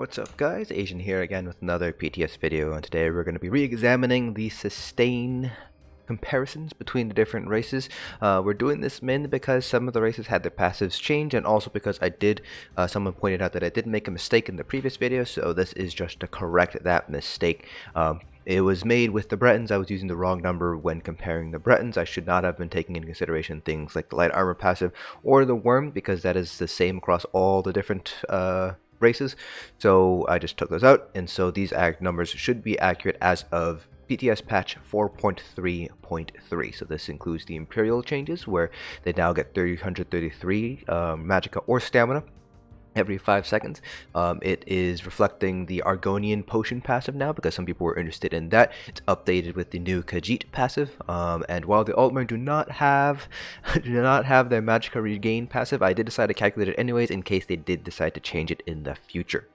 What's up guys, Asian here again with another PTS video, and today we're going to be re-examining the sustain comparisons between the different races. We're doing this mainly because some of the races had their passives change, and also because someone pointed out that I did make a mistake in the previous video, so this is just to correct that mistake. It was made with the Bretons. I was using the wrong number when comparing the Bretons. I should not have been taking into consideration things like the light armor passive or the worm, because that is the same across all the different races. So I just took those out, and so these numbers should be accurate as of PTS patch 4.3.3. So this includes the Imperial changes, where they now get 333 Magicka or stamina every 5 seconds. It is reflecting the Argonian potion passive now, because some people were interested in that. It's updated with the new Khajiit passive, and while the Altmer do not have their Magicka regain passive, I did decide to calculate it anyways in case they did decide to change it in the future.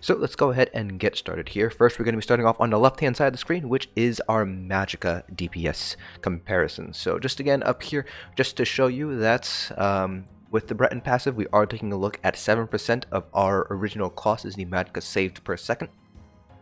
So let's go ahead and get started here. First, we're going to be starting off on the left hand side of the screen, which is our Magicka DPS comparison. So just again up here, just to show you that with the Breton passive, we are taking a look at 7% of our original cost is the Magicka saved per second.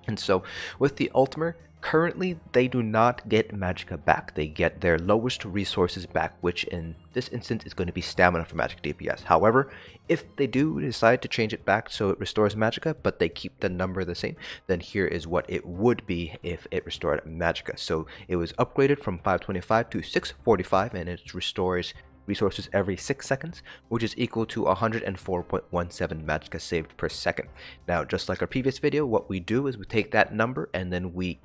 And so with the Altmer, currently they do not get Magicka back. They get their lowest resources back, which in this instance is going to be stamina for Magicka DPS. However, if they do decide to change it back so it restores Magicka, but they keep the number the same, then here is what it would be if it restored Magicka. So it was upgraded from 525 to 645, and it restores resources every 6 seconds, which is equal to 104.17 Magicka saved per second. Now, just like our previous video, what we do is we take that number and then we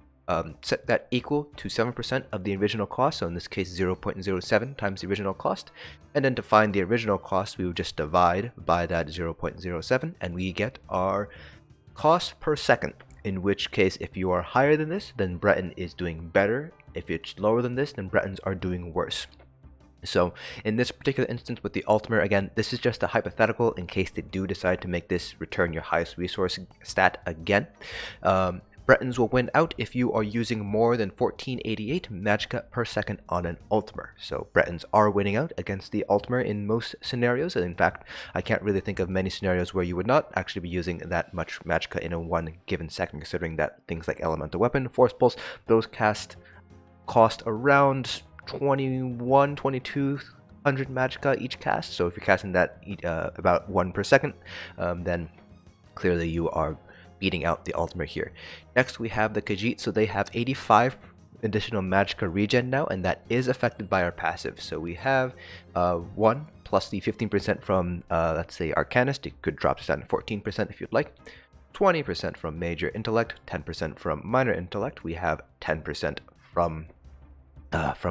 set that equal to 7% of the original cost, so in this case 0.07 times the original cost, and then to find the original cost we would just divide by that 0.07 and we get our cost per second, in which case if you are higher than this, then Breton is doing better. If it's lower than this, then Bretons are doing worse. So in this particular instance with the Altmer, again, this is just a hypothetical in case they do decide to make this return your highest resource stat again. Bretons will win out if you are using more than 1488 Magicka per second on an Altmer. So Bretons are winning out against the Altmer in most scenarios, and in fact I can't really think of many scenarios where you would not actually be using that much Magicka in a one given second, considering that things like Elemental Weapon, Force Pulse, those cost around 2200 Magicka each cast. So if you're casting that about 1 per second, then clearly you are beating out the Altmer here. Next we have the Khajiit. So they have 85 additional Magicka regen now, and that is affected by our passive. So we have 1 plus the 15% from let's say Arcanist. It could drop this down to 14% if you'd like, 20% from Major Intellect, 10% from Minor Intellect. We have 10% from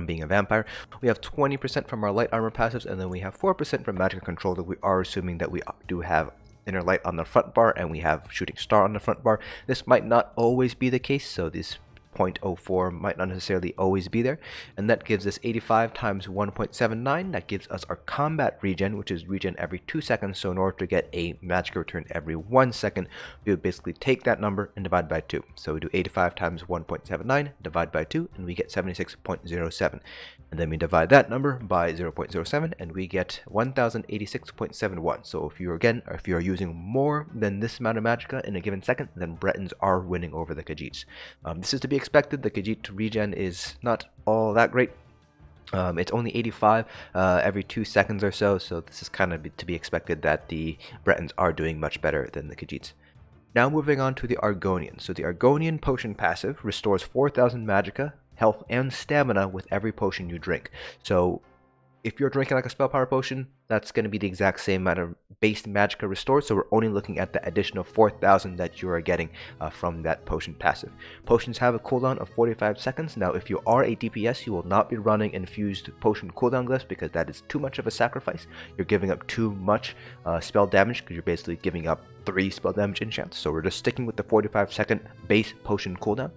being a vampire. We have 20% from our light armor passives, and then we have 4% from Magicka control, that we are assuming that we do have inner light on the front bar and we have shooting star on the front bar. This might not always be the case, so this 0.04 might not necessarily always be there, and that gives us 85 times 1.79. that gives us our combat regen, which is regen every 2 seconds. So in order to get a Magicka return every 1 second, we would basically take that number and divide by 2. So we do 85 times 1.79 divide by 2 and we get 76.07, and then we divide that number by 0.07 and we get 1086.71. so if you are using more than this amount of Magicka in a given second, then Bretons are winning over the Khajiits. This is to be expected. The Khajiit regen is not all that great. It's only 85 every 2 seconds or so, so this is kind of to be expected that the Bretons are doing much better than the Khajiits. Now moving on to the Argonian. So the Argonian potion passive restores 4000 Magicka, health, and stamina with every potion you drink. So if you're drinking like a spell power potion, that's going to be the exact same amount of base Magicka restored, so we're only looking at the additional 4000 that you are getting from that potion passive. Potions have a cooldown of 45 seconds. Now if you are a DPS, you will not be running infused potion cooldown glyphs, because that is too much of a sacrifice. You're giving up too much spell damage, because you're basically giving up 3 spell damage enchants. So we're just sticking with the 45-second base potion cooldown.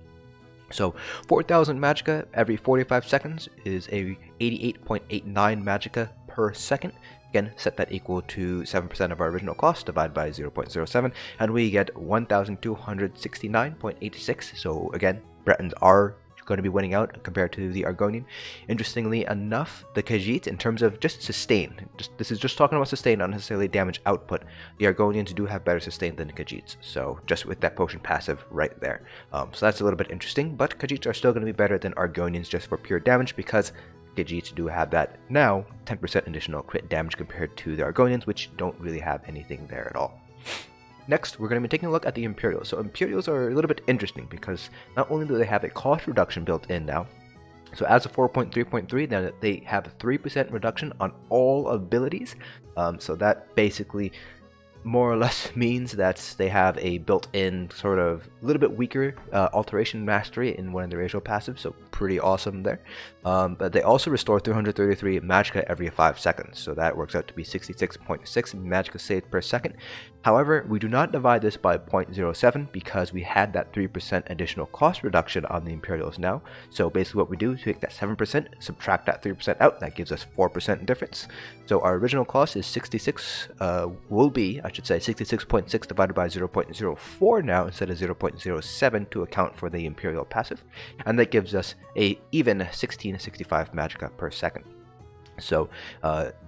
So 4000 Magicka every 45 seconds is a 88.89 Magicka per second. Again, set that equal to 7% of our original cost, divide by 0.07, and we get 1269.86. So again, Bretons are going to be winning out compared to the Argonian. Interestingly enough, the Khajiits, in terms of just sustain, this is just talking about sustain, not necessarily damage output, the Argonians do have better sustain than the Khajiits. So just with that potion passive right there. So that's a little bit interesting, but Khajiits are still going to be better than Argonians just for pure damage, because Khajiits do have that now 10% additional crit damage compared to the Argonians, which don't really have anything there at all. Next, we're going to be taking a look at the Imperials. So Imperials are a little bit interesting because not only do they have a cost reduction built in now, so as of 4.3.3, now they have a 3% reduction on all abilities. So that basically more or less means that they have a built-in sort of a little bit weaker Alteration Mastery in one of their racial passives, so pretty awesome there. But they also restore 333 Magicka every 5 seconds, so that works out to be 66.6 Magicka saved per second. However, we do not divide this by 0.07 because we had that 3% additional cost reduction on the Imperials now. So basically what we do is take that 7%, subtract that 3% out, that gives us 4% difference. So our original cost is 66, will be, I should say, 66.6 divided by 0.04 now instead of 0.07 to account for the Imperial passive. And that gives us a even 1665 Magicka per second. So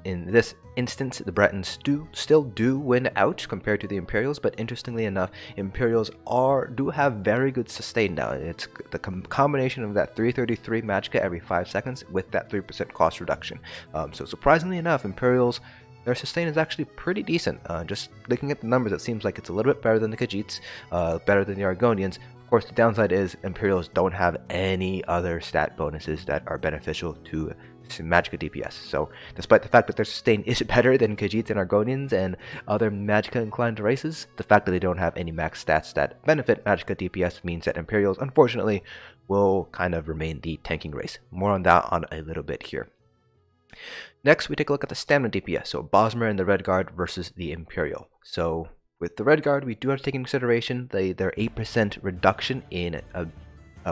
in this instance, the Bretons still do win out compared to the Imperials, but interestingly enough, Imperials do have very good sustain now. It's the combination of that 333 Magicka every 5 seconds with that 3% cost reduction. So surprisingly enough, Imperials, their sustain is actually pretty decent. Just looking at the numbers, it seems like it's a little bit better than the Khajiits, better than the Argonians. Of course, the downside is Imperials don't have any other stat bonuses that are beneficial to Magicka DPS. So despite the fact that their sustain is better than Khajiits and Argonians and other Magicka inclined races, the fact that they don't have any max stats that benefit Magicka DPS means that Imperials, unfortunately, will kind of remain the tanking race. More on that on a little bit here. Next, we take a look at the stamina DPS, so Bosmer and the Redguard versus the Imperial. So with the Redguard, we do have to take into consideration their 8% reduction in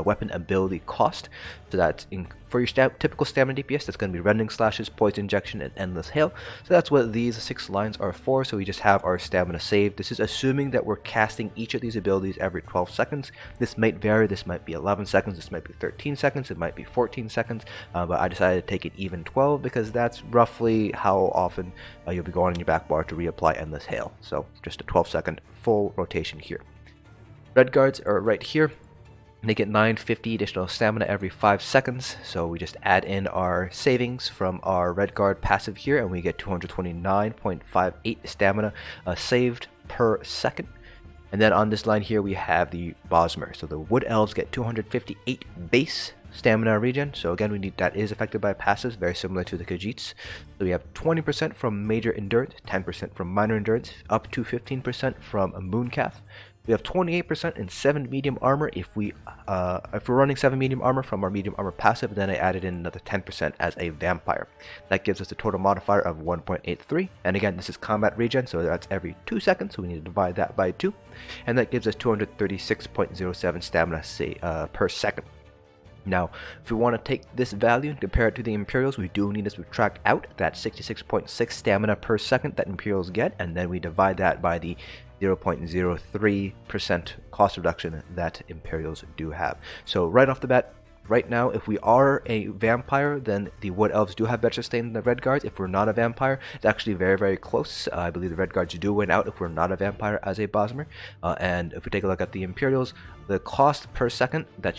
weapon ability cost. So that's for your typical stamina DPS, that's going to be Rending Slashes, Poison Injection, and Endless Hail. So that's what these 6 lines are for. So we just have our stamina saved. This is assuming that we're casting each of these abilities every 12 seconds. This might vary. This might be 11 seconds. This might be 13 seconds. It might be 14 seconds. But I decided to take it even 12 because that's roughly how often you'll be going on your back bar to reapply Endless Hail. So just a 12-second full rotation here. Redguards are right here. They get 950 additional stamina every 5 seconds, so we just add in our savings from our Redguard passive here, and we get 229.58 stamina saved per second. And then on this line here, we have the Bosmer. So the Wood Elves get 258 base stamina regen. So again, that is affected by passives, very similar to the Khajiits. So we have 20% from Major Endurance, 10% from Minor Endurance, up to 15% from Mooncalf. We have 28% in 7 medium armor if we're running 7 medium armor from our medium armor passive. Then I added in another 10% as a vampire. That gives us a total modifier of 1.83. And again, this is combat regen, so that's every 2 seconds. So we need to divide that by 2, and that gives us 236.07 stamina per second. Now, if we want to take this value and compare it to the Imperials, we do need to subtract out that 66.6 stamina per second that Imperials get, and then we divide that by the 0.03% cost reduction that Imperials do have. So right off the bat, right now, if we are a vampire, then the Wood Elves do have better sustain than the Redguards. If we're not a vampire, it's actually very, very close. I believe the Redguards do win out if we're not a vampire as a Bosmer. And if we take a look at the Imperials, the cost per second that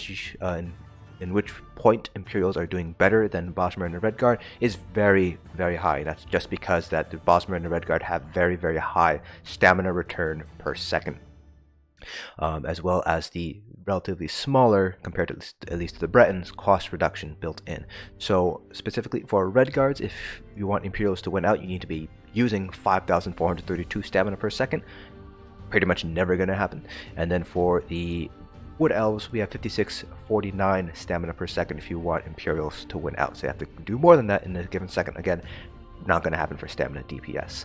in which point Imperials are doing better than Bosmer and the Redguard is very, very high. That's just because that the Bosmer and the Redguard have very, very high stamina return per second, as well as the relatively smaller, compared to at least to the Bretons, cost reduction built in. So specifically for Redguards, if you want Imperials to win out, you need to be using 5,432 stamina per second. Pretty much never going to happen. And then for the Wood Elves, we have 5649 stamina per second if you want Imperials to win out. So you have to do more than that in a given second. Again, not going to happen for stamina DPS.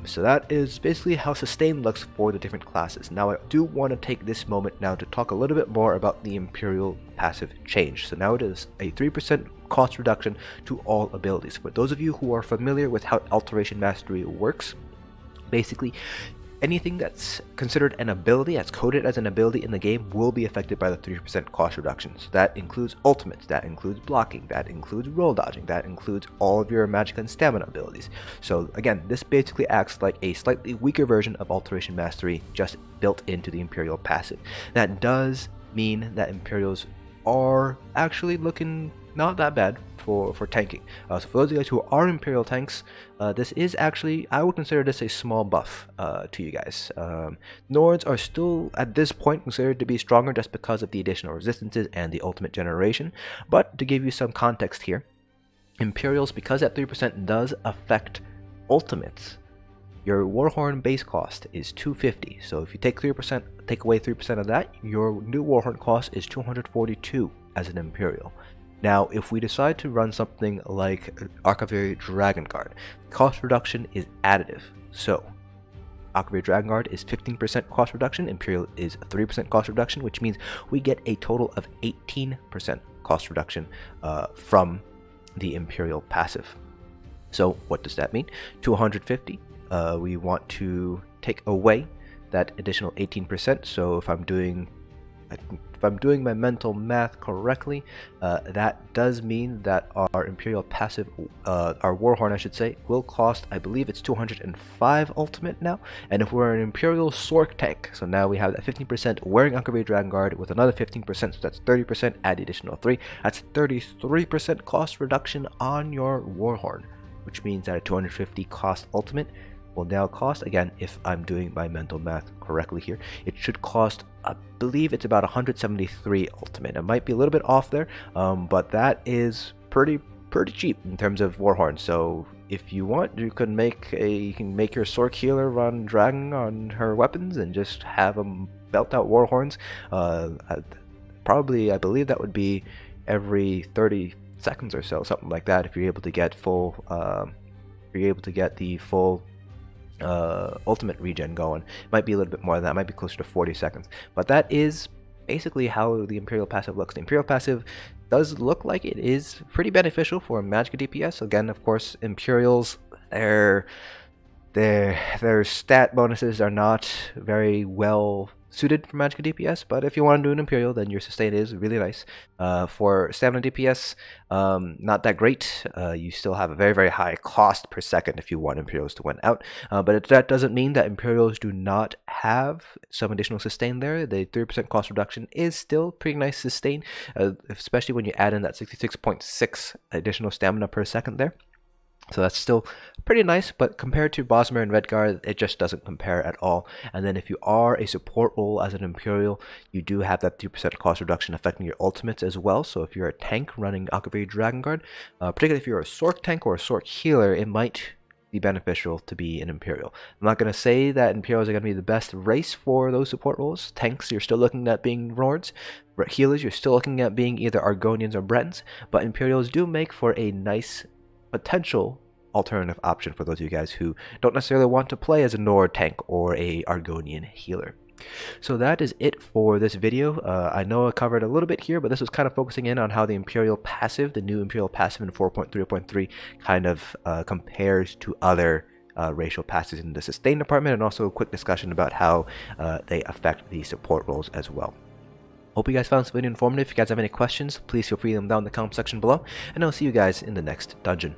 So that is basically how sustain looks for the different classes. Now I do want to take this moment now to talk a little bit more about the Imperial passive change. So now it is a 3% cost reduction to all abilities. For those of you who are familiar with how Alteration Mastery works, basically anything that's considered an ability, that's coded as an ability in the game, will be affected by the 3% cost reductions. That includes ultimates, that includes blocking, that includes roll dodging, that includes all of your Magicka and stamina abilities. So again, this basically acts like a slightly weaker version of Alteration Mastery, just built into the Imperial passive. That does mean that Imperials are actually looking not that bad for tanking. So for those of you guys who are Imperial tanks, this is actually, I would consider this a small buff to you guys. Nords are still at this point considered to be stronger just because of the additional resistances and the ultimate generation, but to give you some context here, Imperials, because that 3% does affect ultimates, your Warhorn base cost is 250. So if you take away 3% of that, your new Warhorn cost is 242 as an Imperial. Now, if we decide to run something like Argonian Dragon Guard, cost reduction is additive. So, Argonian Dragon Guard is 15% cost reduction, Imperial is 3% cost reduction, which means we get a total of 18% cost reduction from the Imperial passive. So, what does that mean? 250, we want to take away that additional 18%. So, if I'm doing my mental math correctly, that does mean that our Imperial passive, our Warhorn I should say, will cost, I believe it's 205 ultimate now. And if we're an Imperial Sork tank, so now we have that 15% wearing Argonian Dragon Guard with another 15%, so that's 30%, add the additional 3, that's 33% cost reduction on your Warhorn, which means that a 250 cost ultimate will now cost, again, if I'm doing my mental math correctly here, it should cost, I believe it's about 173 ultimate. It might be a little bit off there, but that is pretty cheap in terms of Warhorn. So if you want, you can make your Sork healer run Dragon on her weapons and just have them belt out Warhorns. Probably, I believe that would be every 30 seconds or so, something like that. If you're able to get full, the full ultimate regen going. It might be a little bit more than that, it might be closer to 40 seconds, but that is basically how the Imperial passive looks. The Imperial passive does look like it is pretty beneficial for Magicka DPS. Again, of course, Imperials, their stat bonuses are not very well suited for Magicka DPS, but if you want to do an Imperial, then your sustain is really nice. For stamina DPS, not that great. You still have a very high cost per second if you want Imperials to win out, but that doesn't mean that Imperials do not have some additional sustain there. The 3% cost reduction is still pretty nice sustain, especially when you add in that 66.6 additional stamina per second there. So that's still pretty nice, but compared to Bosmer and Redguard, it just doesn't compare at all. And then if you are a support role as an Imperial, you do have that 3% cost reduction affecting your ultimates as well. So if you're a tank running Argonian Dragon Guard, particularly if you're a Sork tank or a Sork healer, it might be beneficial to be an Imperial. I'm not going to say that Imperials are going to be the best race for those support roles. Tanks, you're still looking at being Nords. Healers, you're still looking at being either Argonians or Bretons. But Imperials do make for a nice potential alternative option for those of you guys who don't necessarily want to play as a Nord tank or a Argonian healer. So that is it for this video. I know I covered a little bit here, but this was kind of focusing in on how the Imperial passive, the new Imperial passive in 4.3.3 kind of compares to other racial passives in the sustain department, and also a quick discussion about how they affect the support roles as well. Hope you guys found this video informative. If you guys have any questions, please feel free to leave them down in the comment section below, and I'll see you guys in the next dungeon.